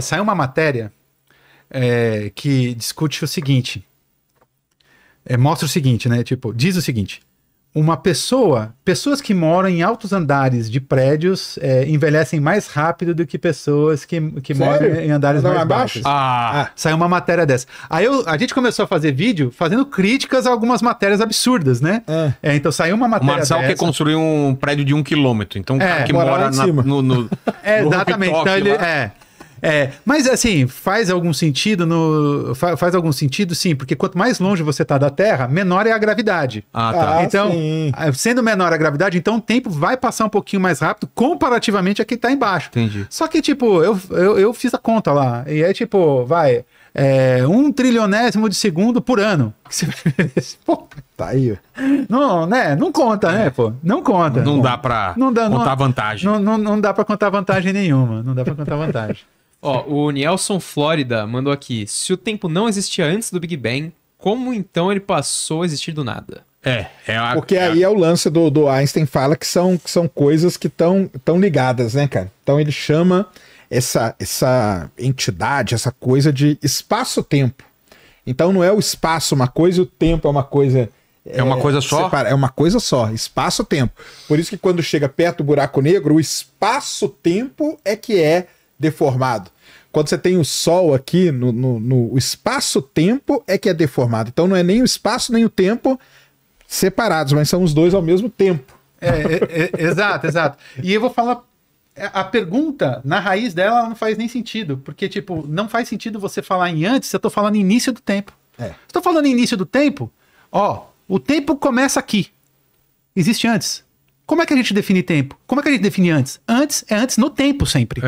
Saiu uma matéria que discute o seguinte, mostra o seguinte, né? Tipo, diz o seguinte: pessoas que moram em altos andares de prédios envelhecem mais rápido do que pessoas que moram em andares mais baixos. Saiu uma matéria dessa. Aí a gente começou a fazer vídeo fazendo críticas a algumas matérias absurdas, né? Então saiu uma matéria dessa. O Marcel quer construir um prédio de 1 quilômetro. Então o cara que mora no exatamente. Então ele mas assim, faz algum sentido sim, porque quanto mais longe você está da Terra, menor é a gravidade. Então, sendo menor a gravidade, então o tempo vai passar um pouquinho mais rápido comparativamente a quem está embaixo. Entendi. Só que, tipo, eu fiz a conta lá, e é tipo, 1 trilionésimo de segundo por ano. Pô, tá aí. Não, né? Não conta, né, pô? Não conta. Não dá pra contar vantagem. Não dá pra contar vantagem nenhuma. Não dá pra contar vantagem. Ó, o Nelson Flórida mandou aqui: se o tempo não existia antes do Big Bang, como então ele passou a existir do nada? Porque aí é o lance do Einstein, fala que são coisas que estão ligadas, né, cara? Então ele chama essa entidade, essa coisa de espaço-tempo. Então não é o espaço uma coisa e o tempo é uma coisa... É uma coisa só? É uma coisa só, espaço-tempo. Por isso que quando chega perto do buraco negro, o espaço-tempo é que é deformado. Quando você tem o Sol aqui, no espaço-tempo é que é deformado. Então não é nem o espaço nem o tempo separados, mas são os dois ao mesmo tempo. Exato. E eu vou falar, a pergunta, na raiz dela, ela não faz nem sentido, porque, tipo, não faz sentido você falar em antes se eu tô falando em início do tempo. Se eu tô falando em início do tempo, o tempo começa aqui. Existe antes. Como é que a gente define tempo? Como é que a gente define antes? Antes é antes no tempo sempre.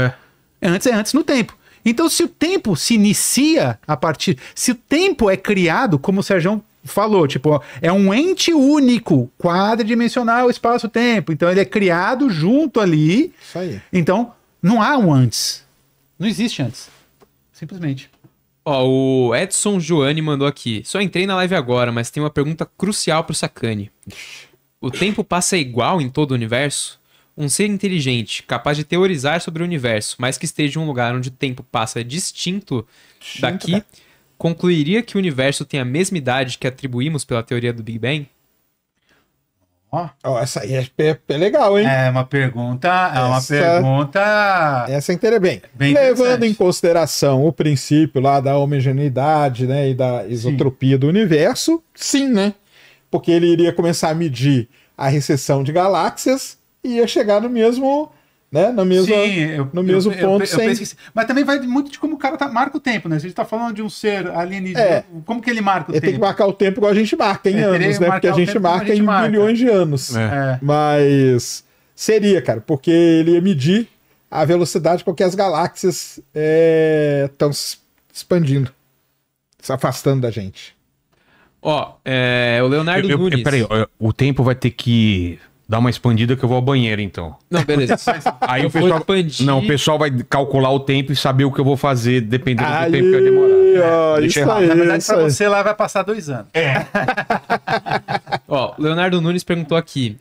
Antes é antes no tempo. Então, se o tempo se inicia a partir... Se o tempo é criado, como o Sérgio falou, tipo, é um ente único, quadridimensional, espaço-tempo. Então, ele é criado junto ali. Isso aí. Então, não há um antes. Não existe antes. Simplesmente. Ó, o Edson Joane mandou aqui: só entrei na live agora, mas tem uma pergunta crucial pro Sacani. O tempo passa igual em todo o universo? Um ser inteligente, capaz de teorizar sobre o universo, mas que esteja em um lugar onde o tempo passa distinto daqui, concluiria que o universo tem a mesma idade que atribuímos pela teoria do Big Bang? Essa aí é legal, hein? É uma pergunta... Essa é interessante. Bem levando em consideração o princípio lá da homogeneidade, né, e da isotropia do universo, sim, né? Porque ele iria começar a medir a recessão de galáxias e ia chegar no mesmo, né, no mesmo ponto. Mas também vai muito de como o cara marca o tempo, né? Se a gente tá falando de um ser alienígena, como que ele marca o tempo? Ele tem que marcar o tempo igual a gente marca em anos, né? Porque a gente marca em bilhões de anos. Mas seria, cara, porque ele ia medir a velocidade com que as galáxias estão se expandindo, se afastando da gente. Ó, o Leonardo Nunes... Peraí, o tempo vai ter que... Dá uma expandida que eu vou ao banheiro, então. Não, beleza. Aí o pessoal vai calcular o tempo e saber o que eu vou fazer, dependendo do tempo que vai demorar. Na verdade, pra você lá vai passar 2 anos. Ó, Leonardo Nunes perguntou aqui,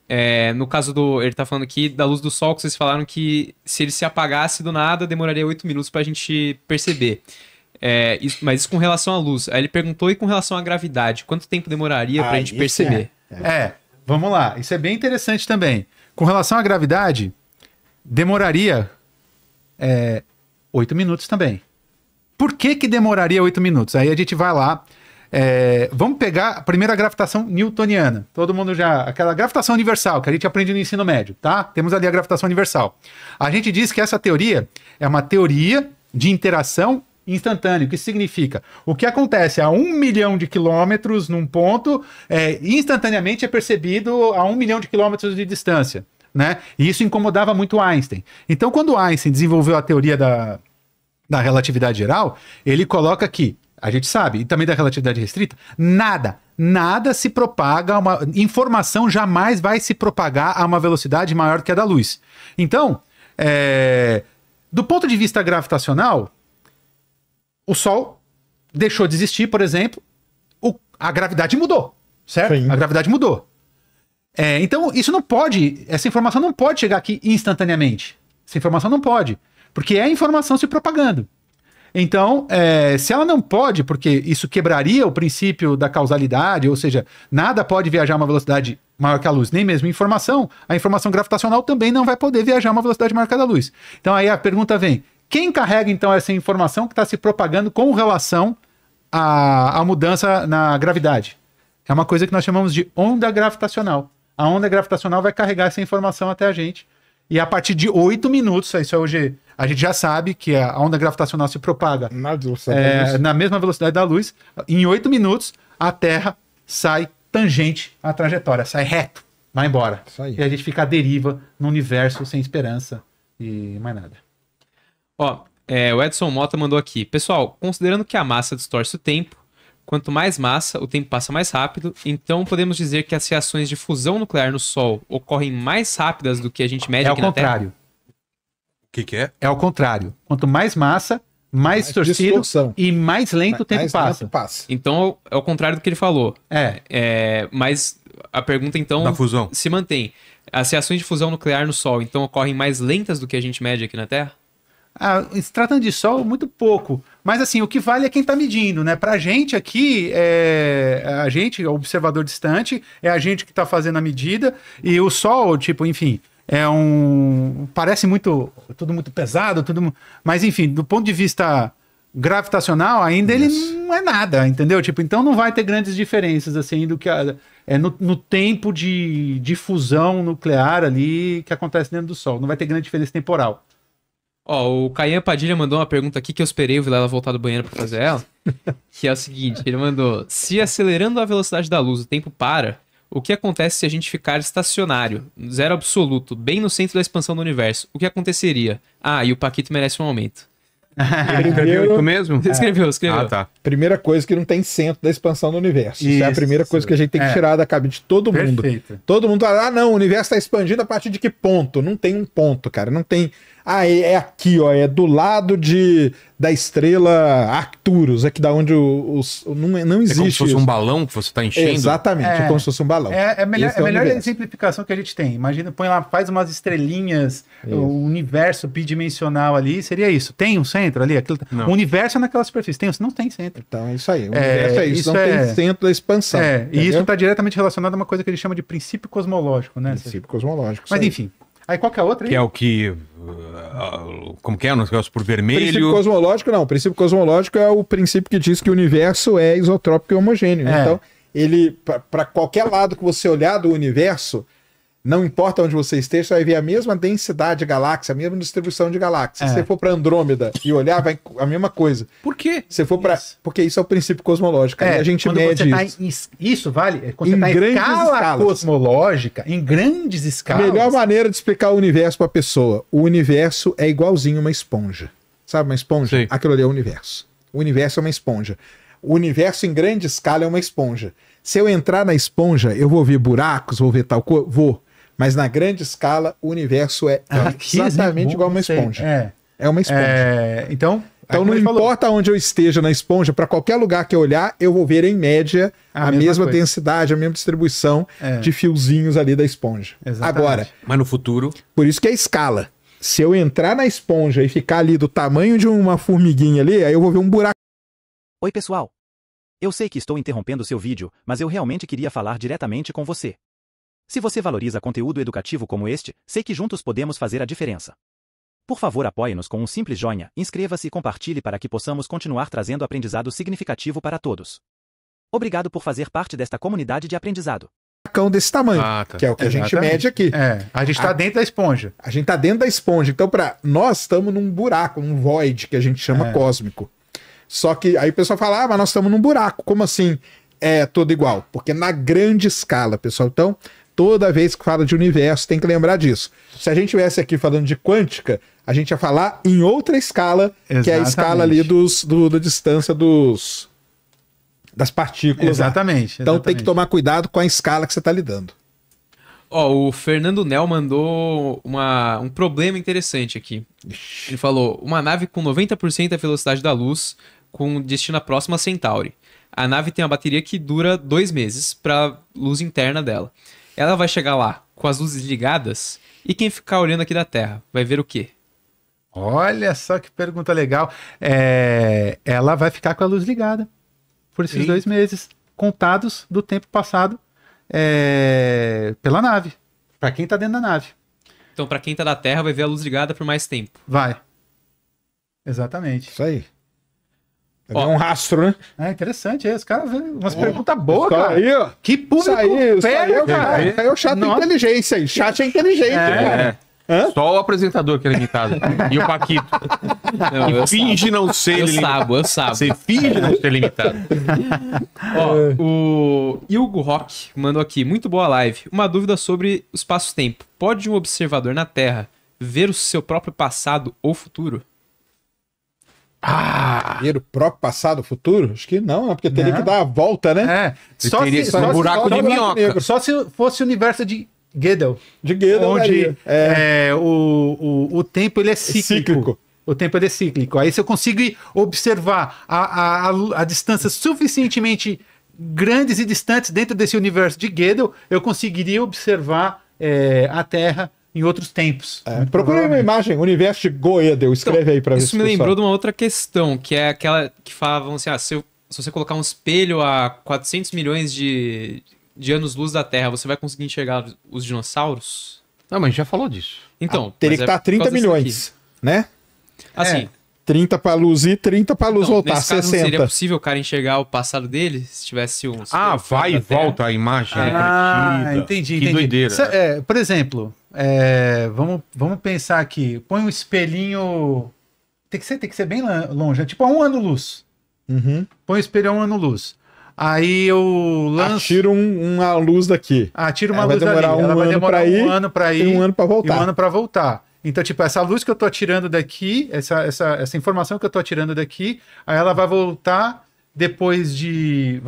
no caso ele tá falando aqui da luz do sol, que vocês falaram que se ele se apagasse do nada, demoraria 8 minutos pra gente perceber. Mas isso com relação à luz. Aí ele perguntou, e com relação à gravidade, quanto tempo demoraria pra gente perceber? Vamos lá, isso é bem interessante também. Com relação à gravidade, demoraria 8 minutos também. Por que demoraria 8 minutos? Aí a gente vai lá, vamos pegar a primeira gravitação newtoniana. Todo mundo aquela gravitação universal que a gente aprende no ensino médio, tá? Temos ali a gravitação universal. A gente diz que essa teoria é uma teoria de interação instantâneo. O que significa? O que acontece a 1 milhão de quilômetros num ponto, instantaneamente é percebido a 1 milhão de quilômetros de distância, né? E isso incomodava muito Einstein. Então, quando Einstein desenvolveu a teoria da relatividade geral, ele coloca que, a gente sabe, e também da relatividade restrita, nada se propaga, informação jamais vai se propagar a uma velocidade maior que a da luz. Então, do ponto de vista gravitacional, o Sol deixou de existir, por exemplo, a gravidade mudou, certo? Sim. A gravidade mudou. Então, essa informação não pode chegar aqui instantaneamente. Essa informação não pode, porque é a informação se propagando. Então, se ela não pode, porque isso quebraria o princípio da causalidade, ou seja, nada pode viajar a uma velocidade maior que a luz, nem mesmo informação, a informação gravitacional também não vai poder viajar a uma velocidade maior que a da luz. Então aí a pergunta vem, quem carrega então essa informação que está se propagando com relação à mudança na gravidade? É uma coisa que nós chamamos de onda gravitacional. A onda gravitacional vai carregar essa informação até a gente, e a partir de 8 minutos, isso hoje a gente já sabe que a onda gravitacional se propaga na mesma velocidade da luz. Em 8 minutos, a Terra sai tangente à trajetória, sai reto, vai embora. E a gente fica à deriva no universo sem esperança e mais nada. O Edson Mota mandou aqui. Pessoal, considerando que a massa distorce o tempo, quanto mais massa, o tempo passa mais rápido, então podemos dizer que as reações de fusão nuclear no Sol ocorrem mais rápidas do que a gente mede aqui na Terra? É ao contrário. O que é? É ao contrário. Quanto mais massa, mais distorcido e mais lento o tempo passa. Então é o contrário do que ele falou. Mas a pergunta então da fusão se mantém. As reações de fusão nuclear no Sol então ocorrem mais lentas do que a gente mede aqui na Terra? Se tratando de Sol, muito pouco. Mas assim, o que vale é quem está medindo, né? Pra gente aqui, a gente, observador distante, é a gente que está fazendo a medida, e o Sol, enfim, parece tudo muito pesado, mas enfim, do ponto de vista gravitacional, ainda ele não é nada, entendeu? Então não vai ter grandes diferenças, assim, do que no tempo de fusão nuclear ali que acontece dentro do Sol. Não vai ter grande diferença temporal. O Caian Padilha mandou uma pergunta aqui que eu esperei o Vilela voltar do banheiro para fazer ela, que é o seguinte, ele mandou: se acelerando a velocidade da luz o tempo para, o que acontece se a gente ficar estacionário, zero absoluto, bem no centro da expansão do universo? O que aconteceria? E o Paquito merece um aumento. Escreveu isso mesmo? Escreveu. Tá. Primeira coisa que não tem centro da expansão do universo. Isso é a primeira coisa que a gente tem que tirar da cabeça de todo mundo. Perfeito. Todo mundo fala, não, o universo está expandindo a partir de que ponto? Não tem um ponto, cara. Não tem... é aqui, é do lado da estrela Arcturus, aqui da onde não existe. É como se fosse isso. Um balão que você está enchendo? Exatamente, é como se fosse um balão. É a melhor exemplificação que a gente tem. Imagina, põe lá, faz umas estrelinhas, o universo bidimensional ali, seria isso. Tem um centro ali? O universo é naquela superfície. Não tem centro. Então é isso aí. O universo é isso. Não tem centro da expansão. E isso está diretamente relacionado a uma coisa que ele chama de princípio cosmológico, né? Princípio cosmológico. Mas enfim. Aí qual que é a outra? Que é o que... como que é? Um negócio por vermelho? Princípio cosmológico, não. O princípio cosmológico é o princípio que diz que o universo é isotrópico e homogêneo. Então, ele, para qualquer lado que você olhar do universo, não importa onde você esteja, você vai ver a mesma densidade de galáxia, a mesma distribuição de galáxias. Se você for para Andrômeda e olhar, vai a mesma coisa. Por quê? Se for para... Porque isso é o princípio cosmológico. Aí a gente mede isso. Isso vale? Quando você está em escala cosmológica, em grandes escalas. A melhor maneira de explicar o universo para a pessoa. O universo é igualzinho uma esponja. Sabe uma esponja? Sim. Aquilo ali é o universo. O universo é uma esponja. O universo em grande escala é uma esponja. Se eu entrar na esponja, eu vou ver buracos, vou ver tal coisa? Vou. Mas na grande escala, o universo é exatamente igual a uma esponja. É uma esponja. Então não importa onde eu esteja na esponja, para qualquer lugar que eu olhar, eu vou ver em média a mesma densidade, a mesma distribuição de fiozinhos ali da esponja. Exatamente. Agora, mas no futuro... Por isso que é escala. Se eu entrar na esponja e ficar ali do tamanho de uma formiguinha ali, aí eu vou ver um buraco. Oi, pessoal. Eu sei que estou interrompendo seu vídeo, mas eu realmente queria falar diretamente com você. Se você valoriza conteúdo educativo como este, sei que juntos podemos fazer a diferença. Por favor, apoie-nos com um simples joinha, inscreva-se e compartilhe para que possamos continuar trazendo aprendizado significativo para todos. Obrigado por fazer parte desta comunidade de aprendizado. Desse tamanho, que é o que a gente mede aqui. A gente está dentro da esponja. A gente está dentro da esponja. Então, nós estamos num buraco, num void, que a gente chama cósmico. Só que aí o pessoal fala, mas nós estamos num buraco. Como assim é tudo igual? Porque na grande escala, pessoal. Então, toda vez que fala de universo, tem que lembrar disso. Se a gente estivesse aqui falando de quântica, a gente ia falar em outra escala, que é a escala ali da distância das partículas. Exatamente. Então tem que tomar cuidado com a escala que você está lidando. O Fernando Nel mandou um problema interessante aqui. Ele falou, uma nave com 90% da velocidade da luz, com destino próximo a Centauri. A nave tem uma bateria que dura 2 meses para luz interna dela. Ela vai chegar lá com as luzes ligadas e quem ficar olhando aqui da Terra vai ver o quê? Olha só que pergunta legal. Ela vai ficar com a luz ligada por esses 2 meses, contados do tempo passado pela nave. Pra quem tá dentro da nave. Então, pra quem tá da Terra, vai ver a luz ligada por mais tempo. Vai. Exatamente. Isso aí. É um rastro, né? É interessante. Os caras umas perguntas boas, Isso cara. aí, ó. Que público Isso aí, cara. Aí é o chat Nossa. inteligência aí. Chat é inteligente, cara. Só o apresentador que é limitado. E o Paquito. Não, eu Finge não ser Eu limitado. sabo. Você finge não ser limitado. Ó, o Hugo Rock mandou aqui, muito boa live. Uma dúvida sobre o espaço-tempo. Pode um observador na Terra ver o seu próprio passado ou futuro? Ver o próprio passado, futuro? Acho que não, porque teria Não. que dar a volta, né? Só teria se, um só, buraco de minhoca. só se fosse o universo de Gödel. De Gödel, Onde daria. o tempo ele é cíclico. Cíclico. O tempo ele é cíclico. Aí se eu consigo observar a distâncias suficientemente grandes e distantes dentro desse universo de Gödel, eu conseguiria observar a Terra em outros tempos. Procure uma imagem, universo de Gödel. Escreve aí pra ver Isso me lembrou de uma outra questão, que é aquela que falavam assim, se você colocar um espelho a 400 milhões de anos-luz da Terra, você vai conseguir enxergar os dinossauros? Não, mas a gente já falou disso. Então, Teria mas que é estar por 30 causa disso milhões, né? aqui. Assim, 30 pra luz ir, 30 pra luz então, voltar, nesse caso, não 60. seria possível o cara enxergar o passado dele se tivesse um... Vai e volta a imagem. Entendi, Que entendi. doideira. Por exemplo, vamos pensar aqui. Põe um espelhinho. Tem que ser bem longe, tipo a 1 ano-luz. Uhum. Põe o espelho a 1 ano-luz. Aí eu lanço. Atira uma luz daqui. Tira uma Ela vai luz demorar dali. um Ela vai ano demorar pra ir um ano pra ir. e um ano pra voltar. E um ano pra voltar. Então, tipo, essa luz que eu tô atirando daqui, essa informação que eu tô atirando daqui, aí ela vai voltar depois de,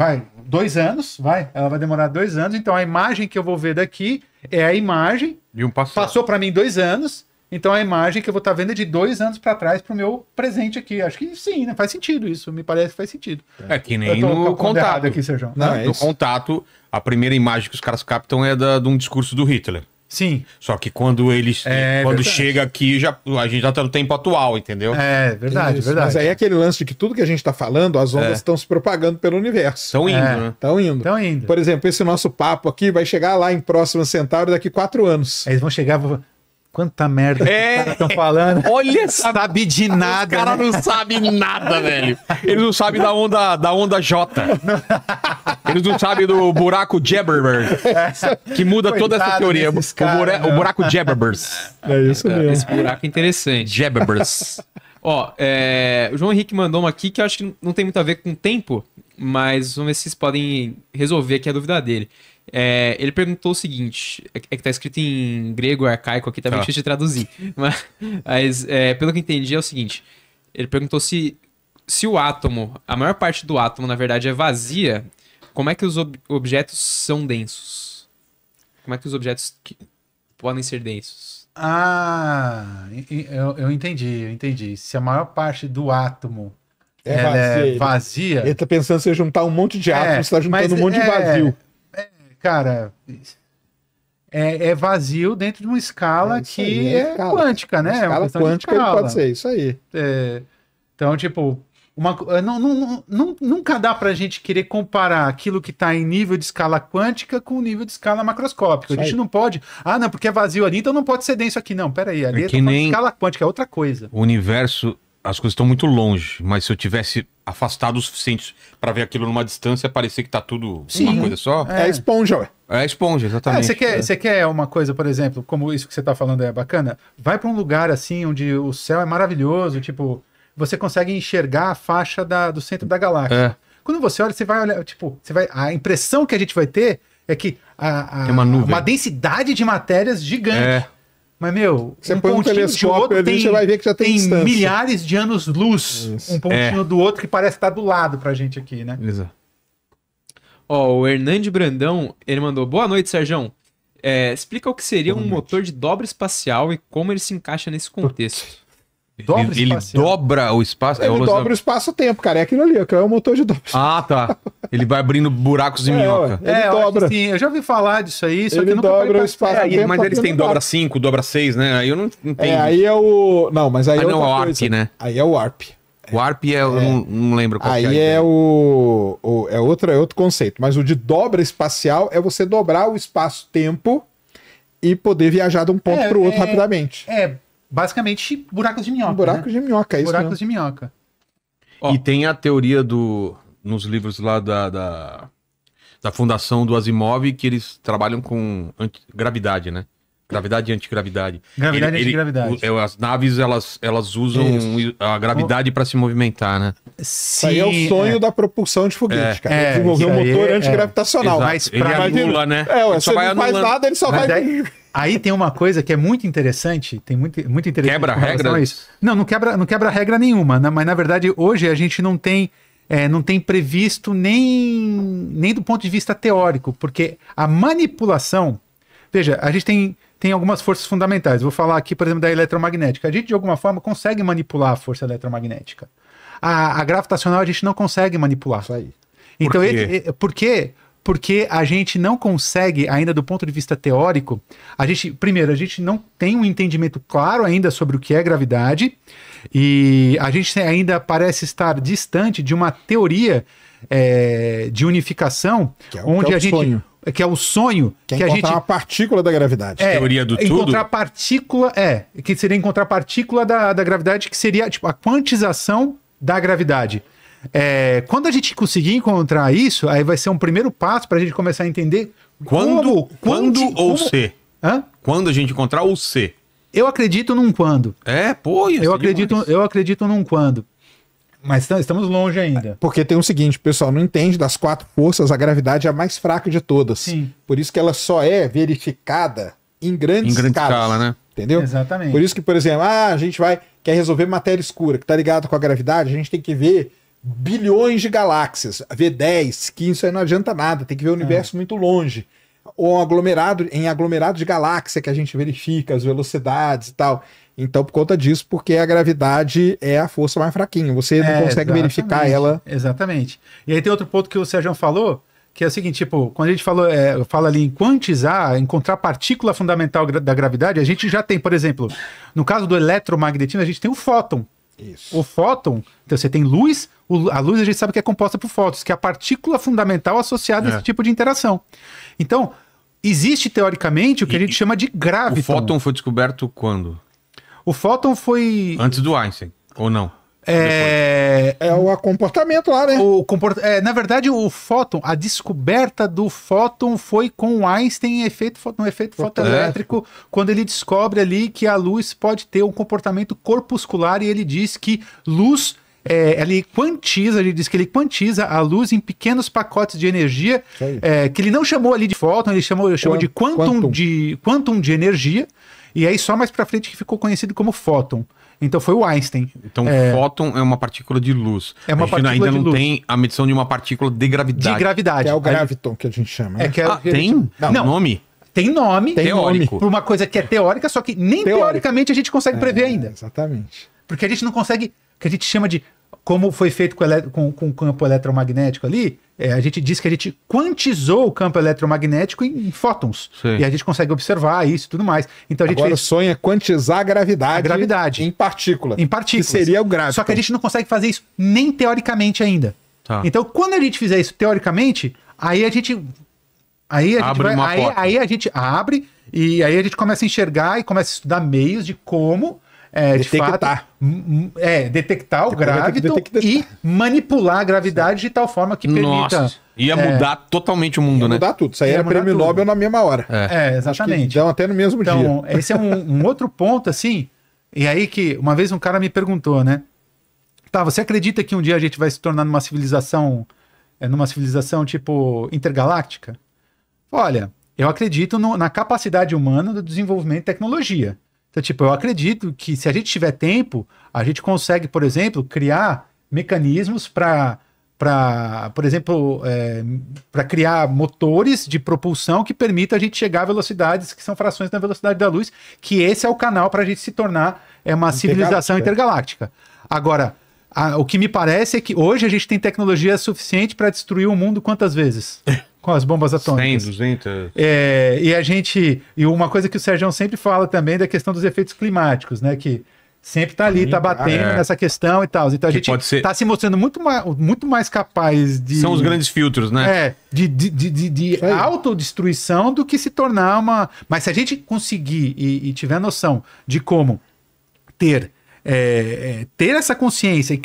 2 anos, ela vai demorar 2 anos, então a imagem que eu vou ver daqui é a imagem, E um passado. passou para mim 2 anos, então a imagem que eu vou estar vendo é de 2 anos para trás pro meu presente aqui. Acho que sim, né? Faz sentido isso, me parece que faz sentido. É que Eu nem tô no calculando errado Contato. aqui, Sérgio. Não, é No isso. Contato, a primeira imagem que os caras captam é de um discurso do Hitler. Sim, Só que quando verdade. chega aqui, a gente já tá no tempo atual, entendeu? verdade, Isso, verdade. Mas aí é aquele lance de que tudo que a gente tá falando, as ondas estão se propagando pelo universo. Estão indo, né? Estão indo. Estão indo. Por exemplo, esse nosso papo aqui vai chegar lá em Próxima Centauro daqui 4 anos. Aí eles vão chegar e vão... Quanta merda É. os caras estão falando. Olha essa... Sabe de nada, Os caras né? não sabem nada, velho. Eles não sabem da onda J. Eles não sabem do buraco Jebberbers, que muda toda essa Coitado teoria. desses caras, O buraco Jebberbers. É isso mesmo. Esse buraco é interessante. Jebberbers. Ó, o João Henrique mandou uma aqui que eu acho que não tem muito a ver com o tempo, mas vamos ver se vocês podem resolver aqui a dúvida dele. Ele perguntou o seguinte, que tá escrito em grego arcaico aqui, tá meio difícil de traduzir. Mas pelo que eu entendi é o seguinte, ele perguntou se o átomo, a maior parte do átomo na verdade é vazia, como é que os objetos são densos? Como é que os objetos podem ser densos? Eu entendi. Se a maior parte do átomo É ela vazia, é ele- vazia, Ele tá pensando em você juntar um monte de átomos, você tá mas juntando um monte de vazio. Cara, é vazio dentro de uma escala Isso aí, que é escala. quântica, né? É uma Escala questão de quântica ele escala. pode ser, isso aí. Então, tipo, nunca dá pra gente querer comparar aquilo que tá em nível de escala quântica com o nível de escala macroscópica. A Isso gente aí. não pode. Não, porque é vazio ali, então não pode ser denso aqui. Não, peraí. Ali É é que nem- escala quântica, é outra coisa. O universo, as coisas estão muito longe, mas se eu tivesse afastado o suficiente pra ver aquilo numa distância, parecia que tá tudo uma coisa só. É a esponja, ué. É a esponja, exatamente. Você quer uma coisa, por exemplo, como isso que você tá falando é bacana? Vai pra um lugar assim, onde o céu é maravilhoso, tipo, você consegue enxergar a faixa do centro da galáxia. É. Quando você olha, você vai olhar, tipo, a impressão que a gente vai ter é que Tem uma nuvem. densidade de matérias gigante. É. Mas, meu, Você põe um pontinho de telescópio outro ali, você vai ver que já tem distância. milhares de anos-luz, um pontinho do outro que parece estar do lado pra gente aqui, né? Beleza. Ó, o Hernande Brandão, ele mandou, boa noite, Sérgio. Explica o que seria um motor de dobra espacial e como ele se encaixa nesse contexto. Ele dobra o espaço. Ele dobra o espaço-tempo, cara. É aquilo ali, é o motor de dobra. Ah, tá. Ele vai abrindo buracos de minhoca. Ele dobra. Sim, eu já ouvi falar disso aí, só Ele que eu nunca dobra parei pra o espaço. estudar. Mas eles têm dobra 5, dobra 6, né? Aí eu não entendo. Aí é o... Não, mas aí Ah, é não, outra é o coisa. Warp, né? Aí é o Warp. O Warp eu não lembro qual que Aí é. é outro conceito. Mas o de dobra espacial é você dobrar o espaço-tempo e poder viajar de um ponto para o outro rapidamente. Basicamente buracos de minhoca. Buracos de minhoca, é isso Buracos mesmo. de minhoca. E tem a teoria nos livros lá da fundação do Asimov, que eles trabalham com gravidade, né? Gravidade e antigravidade. Gravidade e antigravidade. As naves, elas usam a gravidade para se movimentar, né? Isso aí é o sonho da propulsão de foguete, cara. Desenvolver um motor antigravitacional. Mas ele anula, né? Você não faz nada, ele só vai... Aí tem uma coisa que é muito interessante, muito interessante. Quebra a regra? Não quebra regra nenhuma, né? Mas na verdade hoje a gente não tem previsto nem do ponto de vista teórico, porque a manipulação, veja, a gente tem algumas forças fundamentais. Vou falar aqui, por exemplo, da eletromagnética. A gente de alguma forma consegue manipular a força eletromagnética. A gravitacional a gente não consegue manipular. Isso aí. Então, por quê? Porque a gente não consegue, ainda do ponto de vista teórico, primeiro, a gente não tem um entendimento claro ainda sobre o que é gravidade, e a gente ainda parece estar distante de uma teoria de unificação, onde a gente... Que é o sonho que a gente... uma partícula da gravidade. Teoria do tudo? Encontrar partícula, que seria encontrar partícula da gravidade, que seria tipo a quantização da gravidade. Quando a gente conseguir encontrar isso, aí vai ser um primeiro passo para a gente começar a entender quando ou se. Hã? Quando a gente encontrar o se. Eu acredito num quando. Eu acredito num quando. Mas estamos longe ainda. Porque tem o seguinte, pessoal, não entende, das 4 forças, a gravidade é a mais fraca de todas. Sim. Por isso que ela só é verificada em grande escala, né? Entendeu? Exatamente. Por isso que, por exemplo, a gente quer resolver matéria escura, que tá ligado com a gravidade, a gente tem que ver bilhões de galáxias, ver 10, 15, isso aí não adianta nada, tem que ver o universo muito longe. Ou em aglomerado de galáxia que a gente verifica as velocidades e tal. Então, por conta disso, porque a gravidade é a força mais fraquinha. Você não consegue verificar ela. Exatamente. E aí tem outro ponto que o Sérgio falou, que é o seguinte, tipo, quando a gente fala ali em quantizar, encontrar partícula fundamental da gravidade, a gente já tem, por exemplo, no caso do eletromagnetismo, a gente tem o fóton. Isso. O fóton, então você tem luz, a luz a gente sabe que é composta por fótons, que é a partícula fundamental associada a esse tipo de interação. Então, existe teoricamente o que a gente chama de graviton. O fóton foi descoberto quando? O fóton foi... Antes do Einstein, ou não? É o comportamento lá, né? Na verdade, o fóton, a descoberta do fóton foi com o Einstein no efeito fotoelétrico, quando ele descobre ali que a luz pode ter um comportamento corpuscular, e ele diz que luz... ele diz que ele quantiza a luz em pequenos pacotes de energia, que ele não chamou ali de fóton, ele chamou de quantum de energia, e aí só mais pra frente que ficou conhecido como fóton. Então foi o Einstein. Então fóton é uma partícula de luz. É uma partícula ainda de não luz. tem a medição de uma partícula de gravidade. De gravidade. Que é o graviton que a gente chama. Né? Tem? Não. Nome? Tem nome. Teórico. Por uma coisa que é teórica, só que nem teoricamente a gente consegue prever ainda. Exatamente. Porque a gente não consegue, que a gente chama de, como foi feito com o campo eletromagnético ali, a gente diz que a gente quantizou o campo eletromagnético em fótons. Sim. E a gente consegue observar isso e tudo mais. Então a gente Agora sonha quantizar a gravidade em partícula. Em partículas. Que seria o graviton. Só que a gente não consegue fazer isso nem teoricamente ainda. Tá. Então, quando a gente fizer isso teoricamente, aí a gente abre e aí a gente começa a enxergar e começa a estudar meios de como detectar. Detectar o graviton e manipular a gravidade de tal forma que permita... Nossa, ia mudar totalmente o mundo, Ia né? mudar tudo. Isso aí Ia era mudar prêmio tudo. Nobel na mesma hora. Exatamente. Dão até no mesmo dia. Então, esse é um outro ponto, assim, e aí que uma vez um cara me perguntou, né? Tá, você acredita que um dia a gente vai se tornar numa civilização tipo intergaláctica? Olha, eu acredito na capacidade humana do desenvolvimento de tecnologia. Então, tipo, eu acredito que se a gente tiver tempo, a gente consegue, por exemplo, criar mecanismos para por exemplo, para criar motores de propulsão que permitam a gente chegar a velocidades que são frações da velocidade da luz, que esse é o canal para a gente se tornar uma civilização intergaláctica. Agora, o que me parece é que hoje a gente tem tecnologia suficiente para destruir o mundo quantas vezes? Com as bombas atômicas. 100, 200... E uma coisa que o Sérgio sempre fala também da questão dos efeitos climáticos, né? Que sempre tá ali, tá batendo nessa questão e tal. Então a gente tá se mostrando muito mais capaz de... São os grandes filtros, né? De autodestruição do que se tornar uma... Mas se a gente conseguir e tiver noção de como ter essa consciência e